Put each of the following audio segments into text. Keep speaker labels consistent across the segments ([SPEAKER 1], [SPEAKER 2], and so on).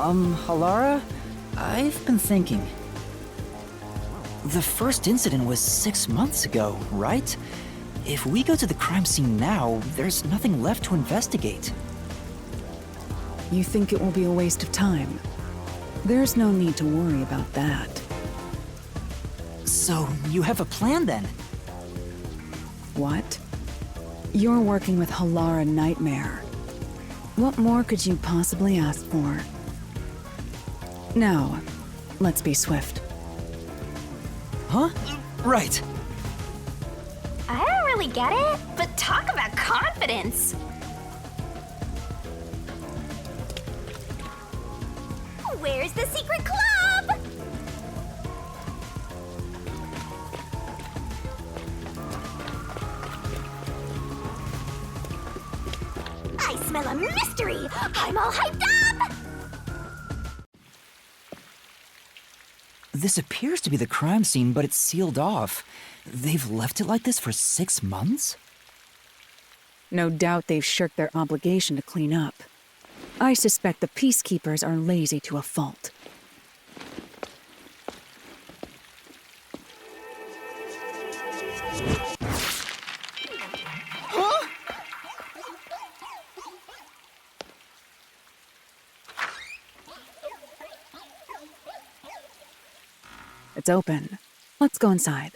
[SPEAKER 1] Halara? I've been thinking. The first incident was 6 months ago, right? If we go to the crime scene now, there's nothing left to investigate.
[SPEAKER 2] You think it will be a waste of time? There's no need to worry about that.
[SPEAKER 1] So, you have a plan then?
[SPEAKER 2] What? You're working with Halara Nightmare. What more could you possibly ask for? Now, let's be swift.
[SPEAKER 1] Huh? Right.
[SPEAKER 3] I don't really get it, but talk about confidence. Where's the secret club? I smell a mystery. I'm all hyped up.
[SPEAKER 1] This appears to be the crime scene, but it's sealed off. They've left it like this for 6 months?
[SPEAKER 2] No doubt they've shirked their obligation to clean up. I suspect the peacekeepers are lazy to a fault.
[SPEAKER 1] Huh?
[SPEAKER 2] It's open. Let's go inside.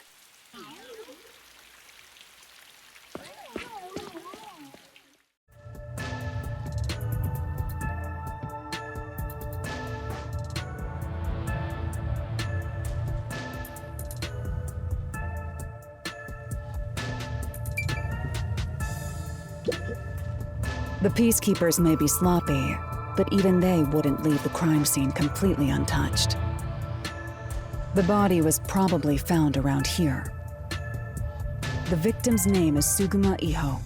[SPEAKER 2] The peacekeepers may be sloppy, but even they wouldn't leave the crime scene completely untouched. The body was probably found around here. The victim's name is Suguma Iho,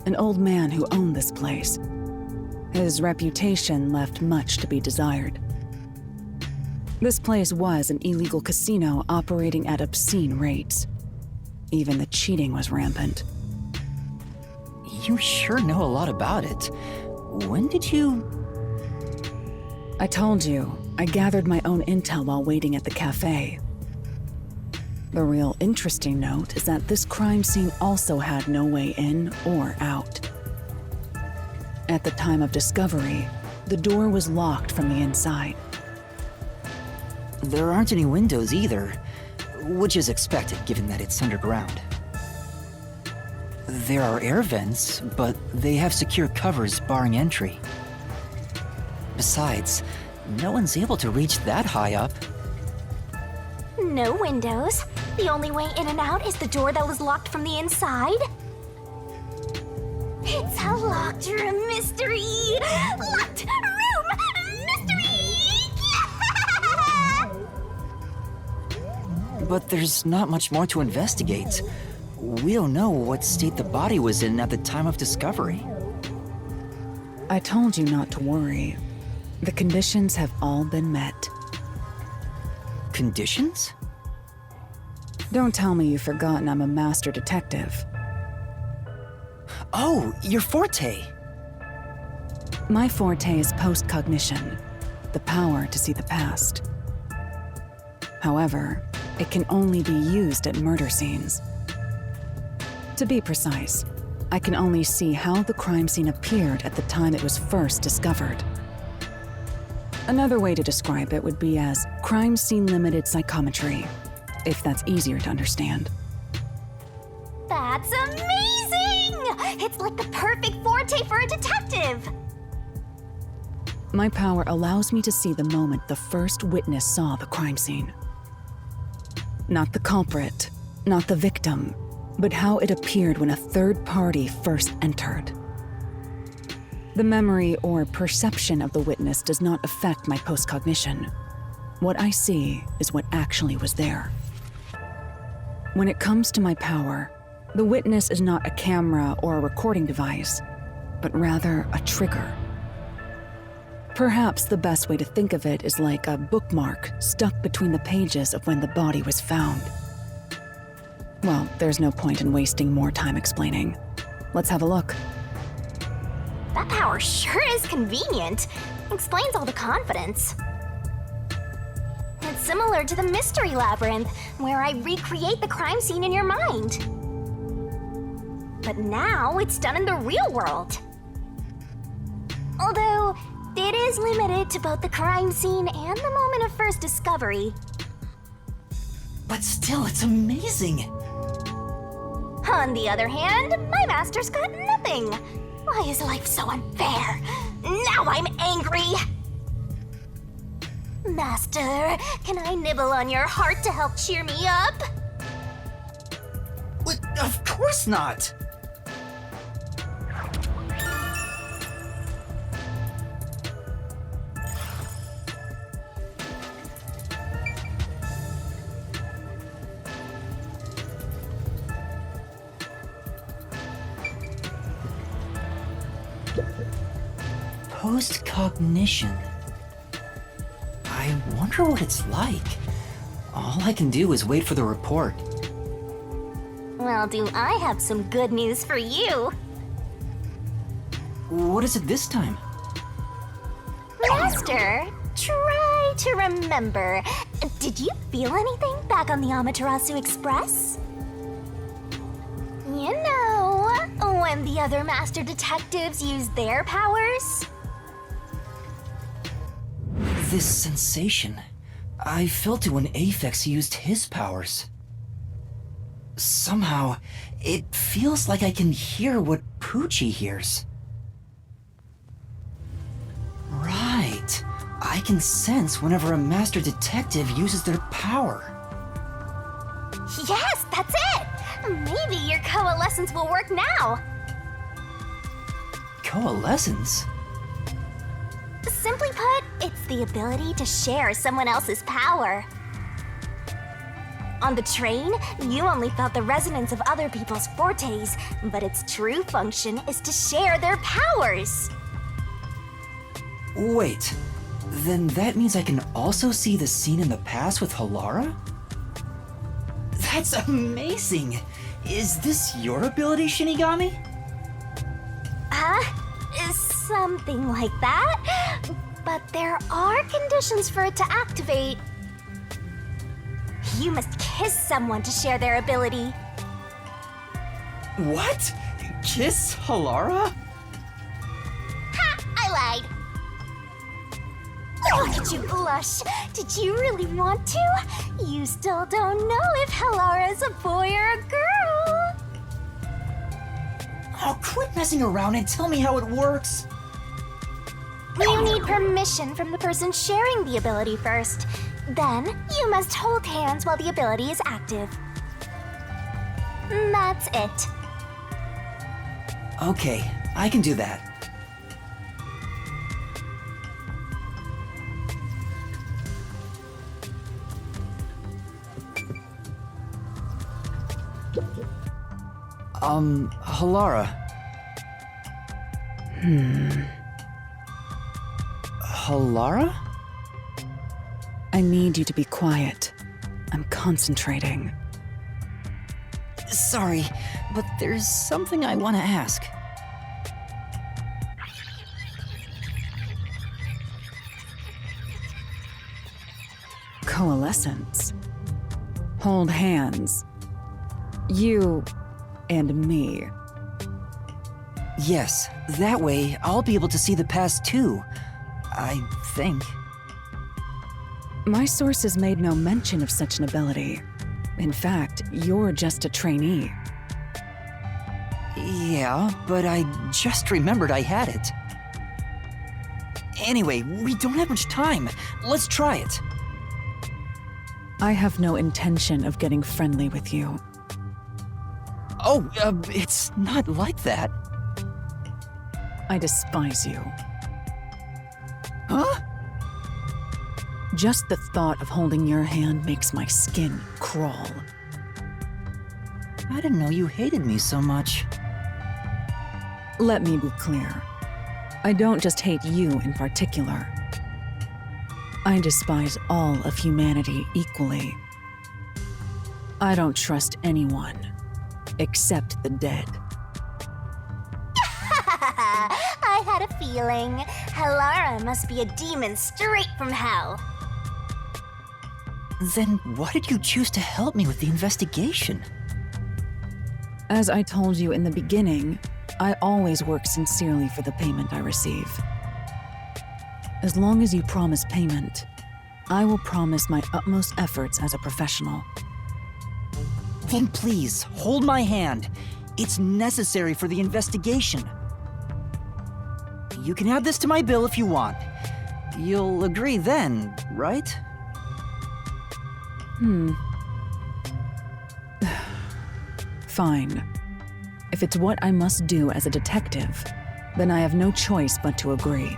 [SPEAKER 2] an old man who owned this place. His reputation left much to be desired. This place was an illegal casino operating at obscene rates. Even the cheating was rampant.
[SPEAKER 1] You sure know a lot about it. When did you...
[SPEAKER 2] I told you, I gathered my own intel while waiting at the cafe. The real interesting note is that this crime scene also had no way in or out. At the time of discovery, the door was locked from the inside.
[SPEAKER 1] There aren't any windows either, which is expected given that it's underground. There are air vents, but they have secure covers barring entry. Besides, no one's able to reach that high up.
[SPEAKER 3] No windows. The only way in and out is the door that was locked from the inside. It's a locked room mystery! Locked room mystery!
[SPEAKER 1] But there's not much more to investigate. We don't know what state the body was in at the time of discovery.
[SPEAKER 2] I told you not to worry. The conditions have all been met.
[SPEAKER 1] Conditions?
[SPEAKER 2] Don't tell me you've forgotten I'm a master detective.
[SPEAKER 1] Oh, your forte!
[SPEAKER 2] My forte is post-cognition, the power to see the past. However, it can only be used at murder scenes. To be precise, I can only see how the crime scene appeared at the time it was first discovered. Another way to describe it would be as crime scene limited psychometry, if that's easier to understand.
[SPEAKER 3] That's amazing! It's like the perfect forte for a detective!
[SPEAKER 2] My power allows me to see the moment the first witness saw the crime scene. Not the culprit, not the victim, but how it appeared when a third party first entered. The memory or perception of the witness does not affect my post-cognition. What I see is what actually was there. When it comes to my power, the witness is not a camera or a recording device, but rather a trigger. Perhaps the best way to think of it is like a bookmark stuck between the pages of when the body was found. Well, there's no point in wasting more time explaining. Let's have a look.
[SPEAKER 3] That power sure is convenient. Explains all the confidence. It's similar to the mystery labyrinth, where I recreate the crime scene in your mind. But now it's done in the real world. Although, it is limited to both the crime scene and the moment of first discovery.
[SPEAKER 1] But still, it's amazing.
[SPEAKER 3] On the other hand, my master's got nothing. Why is life so unfair? Now I'm angry! Master, can I nibble on your heart to help cheer me up?
[SPEAKER 1] Of course not! Post-cognition. I wonder what it's like. All I can do is wait for the report.
[SPEAKER 3] Well, do I have some good news for you?
[SPEAKER 1] What is it this time?
[SPEAKER 3] Master, try to remember. Did you feel anything back on the Amaterasu Express? You know, when the other master detectives used their powers?
[SPEAKER 1] This sensation. I felt it when Aphex used his powers. Somehow, it feels like I can hear what Poochie hears. Right. I can sense whenever a master detective uses their power.
[SPEAKER 3] Yes, that's it! Maybe your coalescence will work now.
[SPEAKER 1] Coalescence?
[SPEAKER 3] Simply put, it's the ability to share someone else's power. On the train, you only felt the resonance of other people's fortes, but its true function is to share their powers.
[SPEAKER 1] Wait, then that means I can also see the scene in the past with Halara? That's amazing! Is this your ability, Shinigami?
[SPEAKER 3] Something like that. But there are conditions for it to activate. You must kiss someone to share their ability.
[SPEAKER 1] What? Kiss Halara?
[SPEAKER 3] Ha! I lied. Look at you blush. Did you really want to? You still don't know if Halara is a boy or a girl.
[SPEAKER 1] Oh, quit messing around and tell me how it works.
[SPEAKER 3] You need permission from the person sharing the ability first. Then, you must hold hands while the ability is active. That's it.
[SPEAKER 1] Okay, I can do that. Halara. Halara?
[SPEAKER 2] I need you to be quiet. I'm concentrating.
[SPEAKER 1] Sorry, but there's something I want to ask.
[SPEAKER 2] Coalescence. Hold hands. You and me.
[SPEAKER 1] Yes, that way I'll be able to see the past too. I think.
[SPEAKER 2] My sources made no mention of such an ability. In fact, you're just a trainee.
[SPEAKER 1] Yeah, but I just remembered I had it. Anyway, we don't have much time. Let's try it.
[SPEAKER 2] I have no intention of getting friendly with you.
[SPEAKER 1] Oh, it's not like that.
[SPEAKER 2] I despise you.
[SPEAKER 1] Huh?
[SPEAKER 2] Just the thought of holding your hand makes my skin crawl.
[SPEAKER 1] I didn't know you hated me so much.
[SPEAKER 2] Let me be clear. I don't just hate you in particular. I despise all of humanity equally. I don't trust anyone, except the dead.
[SPEAKER 3] I had a feeling. Halara Yuma must be a demon straight from hell.
[SPEAKER 1] Then why did you choose to help me with the investigation?
[SPEAKER 2] As I told you in the beginning, I always work sincerely for the payment I receive. As long as you promise payment, I will promise my utmost efforts as a professional.
[SPEAKER 1] Then please, hold my hand. It's necessary for the investigation. You can add this to my bill if you want. You'll agree then, right?
[SPEAKER 2] Fine. If it's what I must do as a detective, then I have no choice but to agree.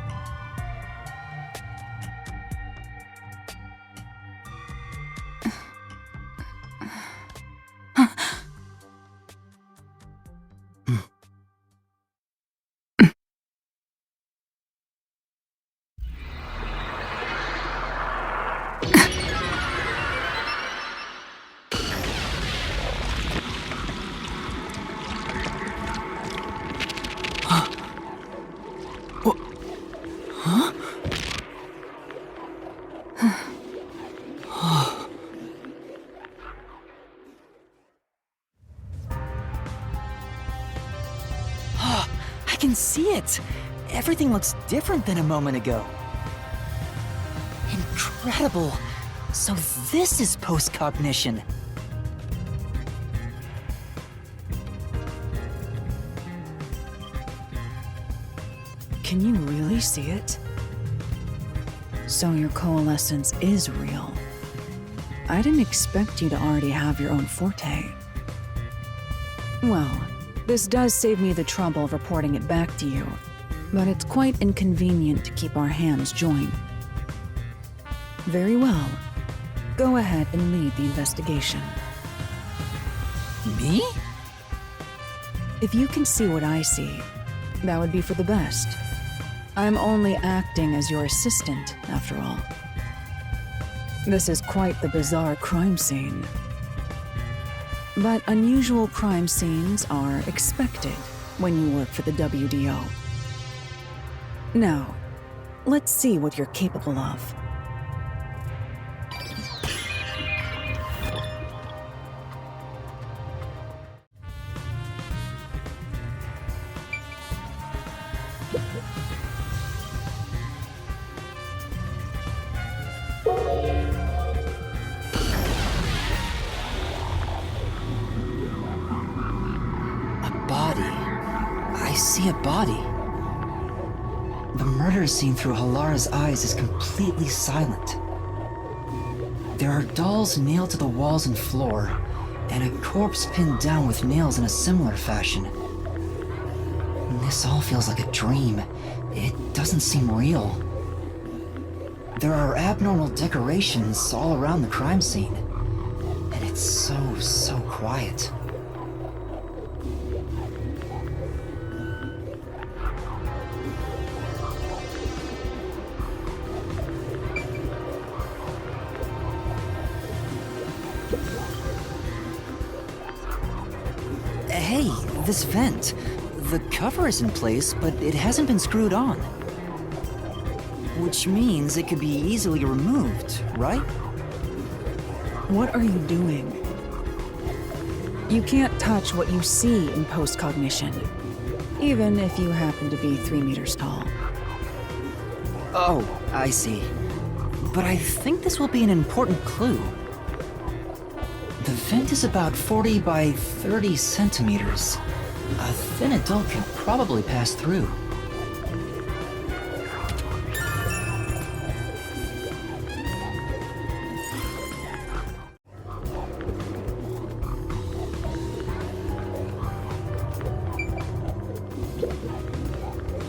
[SPEAKER 1] I can see it! Everything looks different than a moment ago. Incredible! So this is post-cognition.
[SPEAKER 2] Can you really see it? So your coalescence is real. I didn't expect you to already have your own forte. Well, this does save me the trouble of reporting it back to you, but it's quite inconvenient to keep our hands joined. Very well. Go ahead and lead the investigation.
[SPEAKER 1] Me?
[SPEAKER 2] If you can see what I see, that would be for the best. I'm only acting as your assistant, after all. This is quite the bizarre crime scene. But unusual crime scenes are expected when you work for the WDO. Now, let's see what you're capable of.
[SPEAKER 1] A body. The murder scene through Halara's eyes is completely silent. There are dolls nailed to the walls and floor, and a corpse pinned down with nails in a similar fashion. This all feels like a dream. It doesn't seem real. There are abnormal decorations all around the crime scene, and it's so quiet. Hey, this vent. The cover is in place, but it hasn't been screwed on. Which means it could be easily removed, right?
[SPEAKER 2] What are you doing? You can't touch what you see in post-cognition, even if you happen to be 3 meters tall.
[SPEAKER 1] Oh, I see. But I think this will be an important clue. The vent is about 40 by 30 centimeters. A thin adult could probably pass through.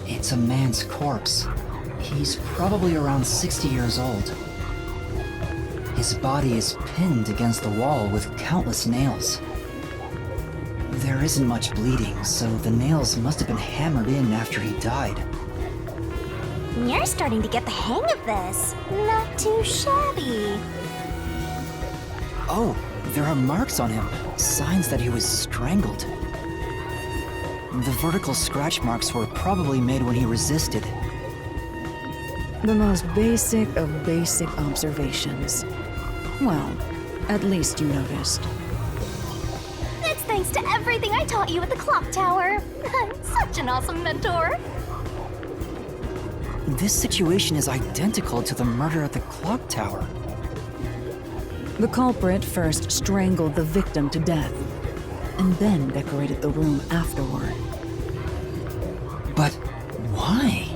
[SPEAKER 1] It's a man's corpse. He's probably around 60 years old. His body is pinned against the wall with countless nails. There isn't much bleeding, so the nails must have been hammered in after he died.
[SPEAKER 3] You're starting to get the hang of this. Not too shabby.
[SPEAKER 1] Oh, there are marks on him, signs that he was strangled. The vertical scratch marks were probably made when he resisted.
[SPEAKER 2] The most basic of basic observations. Well, at least you noticed.
[SPEAKER 3] It's thanks to everything I taught you at the clock tower. I'm such an awesome mentor.
[SPEAKER 1] This situation is identical to the murder at the clock tower.
[SPEAKER 2] The culprit first strangled the victim to death, and then decorated the room afterward.
[SPEAKER 1] But why?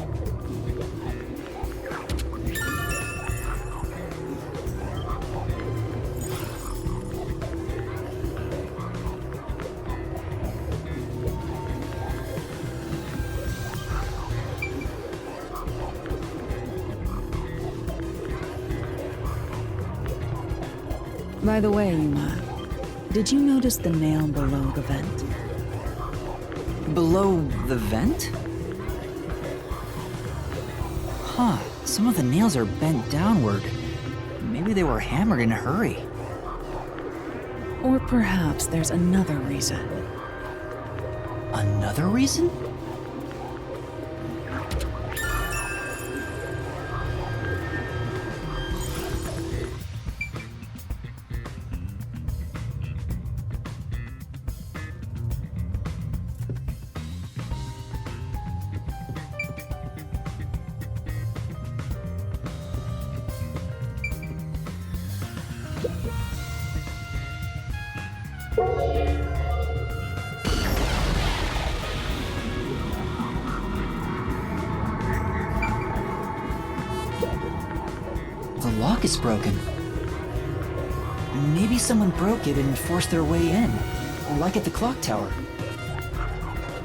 [SPEAKER 2] By the way, Yuma, did you notice the nail below the vent?
[SPEAKER 1] Below the vent? Huh, some of the nails are bent downward. Maybe they were hammered in a hurry.
[SPEAKER 2] Or perhaps there's another reason.
[SPEAKER 1] Another reason? The lock is broken. Maybe someone broke it and forced their way in, like at the clock tower.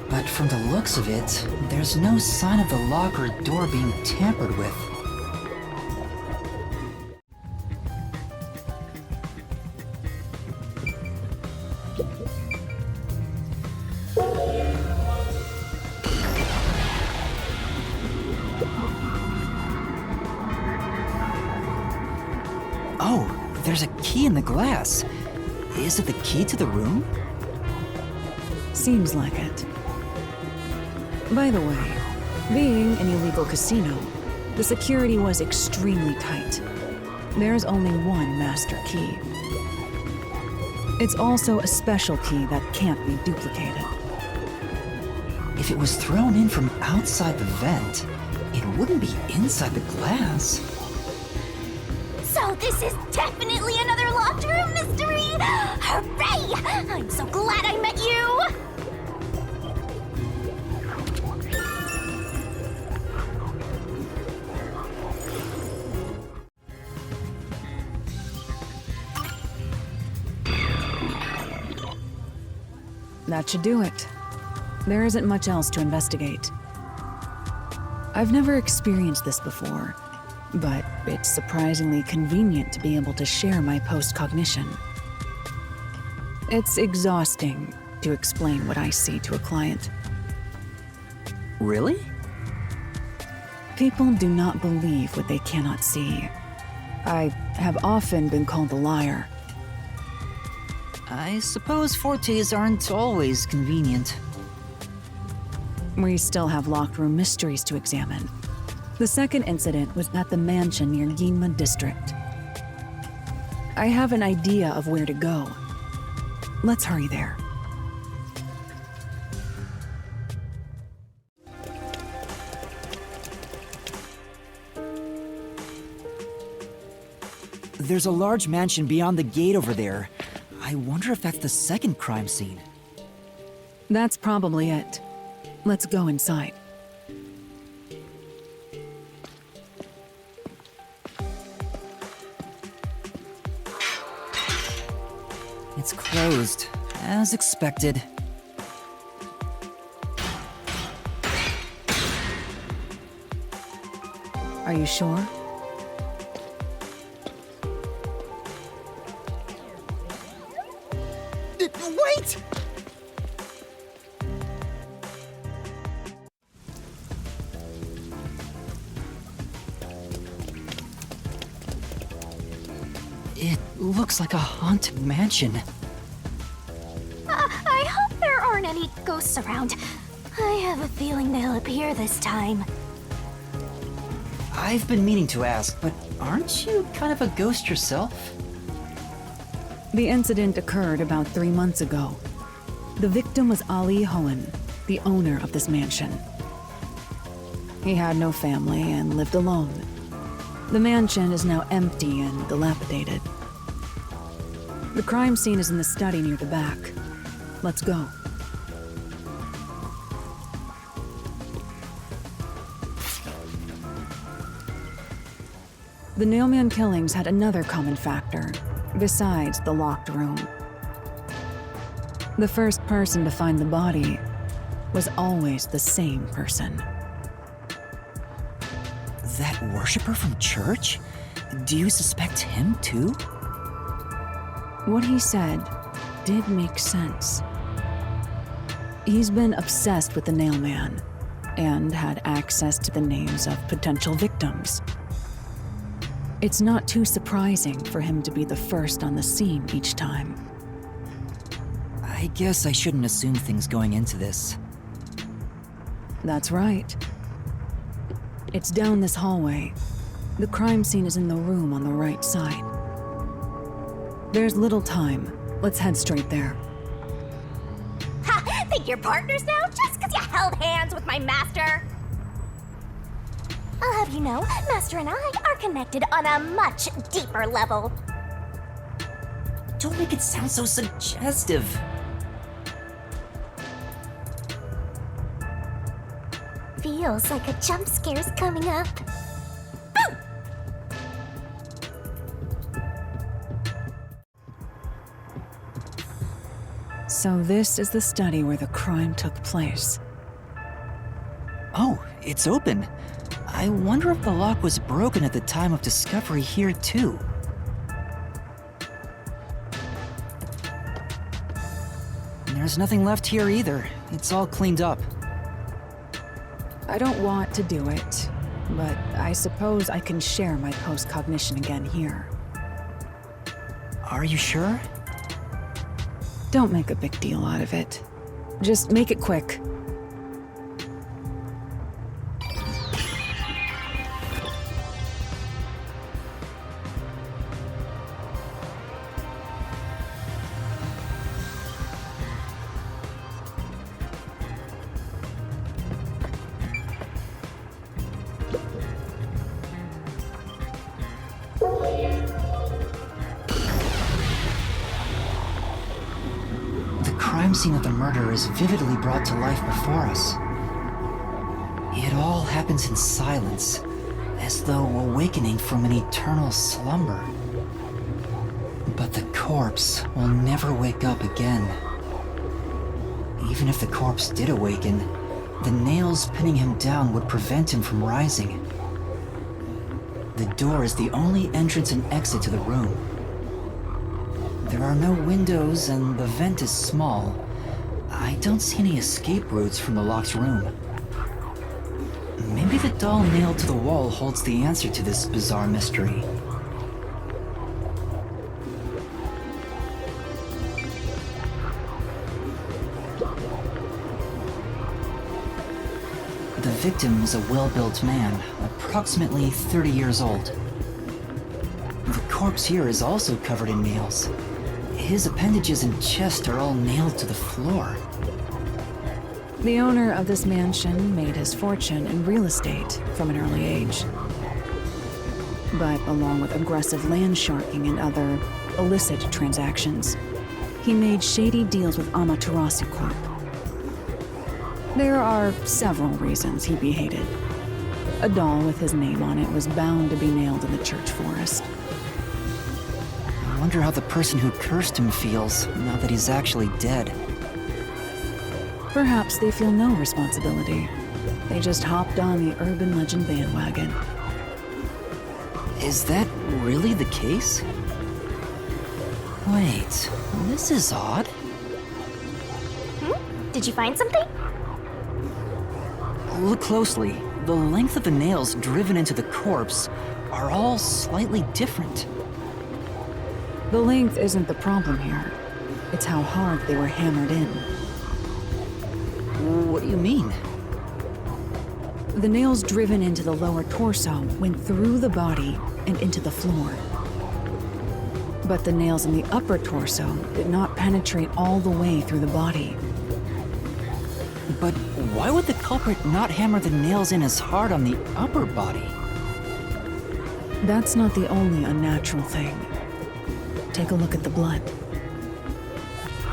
[SPEAKER 1] But from the looks of it, there's no sign of the lock or door being tampered with. Oh, there's a key in the glass. Is it the key to the room?
[SPEAKER 2] Seems like it. By the way, being an illegal casino, the security was extremely tight. There's only one master key. It's also a special key that can't be duplicated.
[SPEAKER 1] If it was thrown in from outside the vent, it wouldn't be inside the glass.
[SPEAKER 3] So this is definitely another locked room mystery! Hooray! I'm so glad I met you!
[SPEAKER 2] That should do it. There isn't much else to investigate. I've never experienced this before, but it's surprisingly convenient to be able to share my post-cognition. It's exhausting to explain what I see to a client.
[SPEAKER 1] Really?
[SPEAKER 2] People do not believe what they cannot see. I have often been called a liar.
[SPEAKER 1] I suppose fortes aren't always convenient.
[SPEAKER 2] We still have locked room mysteries to examine. The second incident was at the mansion near Yuma district. I have an idea of where to go. Let's hurry there.
[SPEAKER 1] There's a large mansion beyond the gate over there. I wonder if that's the second crime scene.
[SPEAKER 2] That's probably it. Let's go inside.
[SPEAKER 1] It's closed, as expected.
[SPEAKER 2] Are you sure?
[SPEAKER 1] Wait! It looks like a haunted mansion.
[SPEAKER 3] I hope there aren't any ghosts around. I have a feeling they'll appear this time.
[SPEAKER 1] I've been meaning to ask, but aren't you kind of a ghost yourself?
[SPEAKER 2] The incident occurred about 3 months ago. The victim was Ali Hohen, the owner of this mansion. He had no family and lived alone. The mansion is now empty and dilapidated. The crime scene is in the study near the back. Let's go. The Nailman killings had another common factor, besides the locked room. The first person to find the body was always the same person.
[SPEAKER 1] That worshiper from church? Do you suspect him too?
[SPEAKER 2] What he said did make sense. He's been obsessed with the Nailman and had access to the names of potential victims. It's not too surprising for him to be the first on the scene each time.
[SPEAKER 1] I guess I shouldn't assume things going into this.
[SPEAKER 2] That's right. It's down this hallway. The crime scene is in the room on the right side. There's little time. Let's head straight there.
[SPEAKER 3] Ha! Think you're partners now just because you held hands with my master? I'll have you know, Master and I are connected on a much deeper level.
[SPEAKER 1] Don't make it sound so suggestive.
[SPEAKER 3] Feels like a jump scare's coming up. Boo!
[SPEAKER 2] So this is the study where the crime took place.
[SPEAKER 1] Oh, it's open. I wonder if the lock was broken at the time of discovery here too. There's nothing left here either. It's all cleaned up.
[SPEAKER 2] I don't want to do it, but I suppose I can share my post-cognition again here.
[SPEAKER 1] Are you sure?
[SPEAKER 2] Don't make a big deal out of it. Just make it quick.
[SPEAKER 1] The crime scene of the murder is vividly brought to life before us. It all happens in silence, as though awakening from an eternal slumber. But the corpse will never wake up again. Even if the corpse did awaken, the nails pinning him down would prevent him from rising. The door is the only entrance and exit to the room. There are no windows and the vent is small. I don't see any escape routes from the locked room. Maybe the doll nailed to the wall holds the answer to this bizarre mystery. The victim is a well-built man, approximately 30 years old. The corpse here is also covered in nails. His appendages and chest are all nailed to the floor.
[SPEAKER 2] The owner of this mansion made his fortune in real estate from an early age. But along with aggressive land sharking and other illicit transactions, he made shady deals with Amaterasu Corp. There are several reasons he'd be hated. A doll with his name on it was bound to be nailed in the church forest.
[SPEAKER 1] I wonder how the person who cursed him feels now that he's actually dead.
[SPEAKER 2] Perhaps they feel no responsibility. They just hopped on the urban legend bandwagon.
[SPEAKER 1] Is that really the case? Wait, this is odd.
[SPEAKER 3] Did you find something?
[SPEAKER 1] Look closely. The length of the nails driven into the corpse are all slightly different.
[SPEAKER 2] The length isn't the problem here. It's how hard they were hammered in.
[SPEAKER 1] What do you mean?
[SPEAKER 2] The nails driven into the lower torso went through the body and into the floor. But the nails in the upper torso did not penetrate all the way through the body.
[SPEAKER 1] But why would the culprit not hammer the nails in as hard on the upper body?
[SPEAKER 2] That's not the only unnatural thing. Take a look at the blood.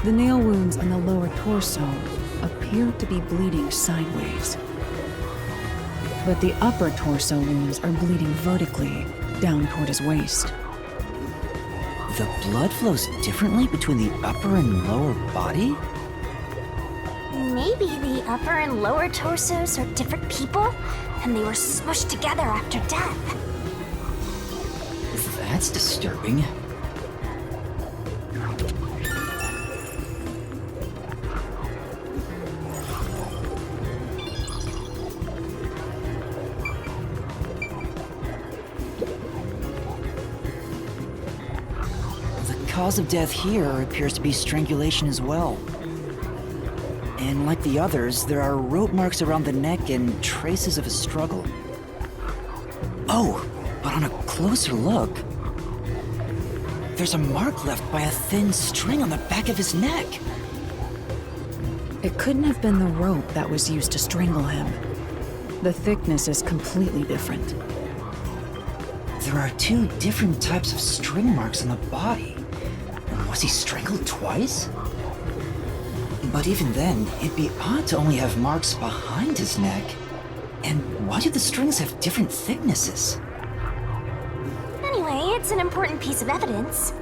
[SPEAKER 2] The nail wounds on the lower torso appear to be bleeding sideways. But the upper torso wounds are bleeding vertically down toward his waist.
[SPEAKER 1] The blood flows differently between the upper and lower body?
[SPEAKER 3] Maybe the upper and lower torsos are different people, and they were smushed together after death.
[SPEAKER 1] That's disturbing. The cause of death here appears to be strangulation as well. And like the others, there are rope marks around the neck and traces of a struggle. Oh, but on a closer look, there's a mark left by a thin string on the back of his neck.
[SPEAKER 2] It couldn't have been the rope that was used to strangle him. The thickness is completely different.
[SPEAKER 1] There are two different types of string marks on the body. Was he strangled twice? But even then, it'd be odd to only have marks behind his neck. And why do the strings have different thicknesses?
[SPEAKER 3] Anyway, it's an important piece of evidence.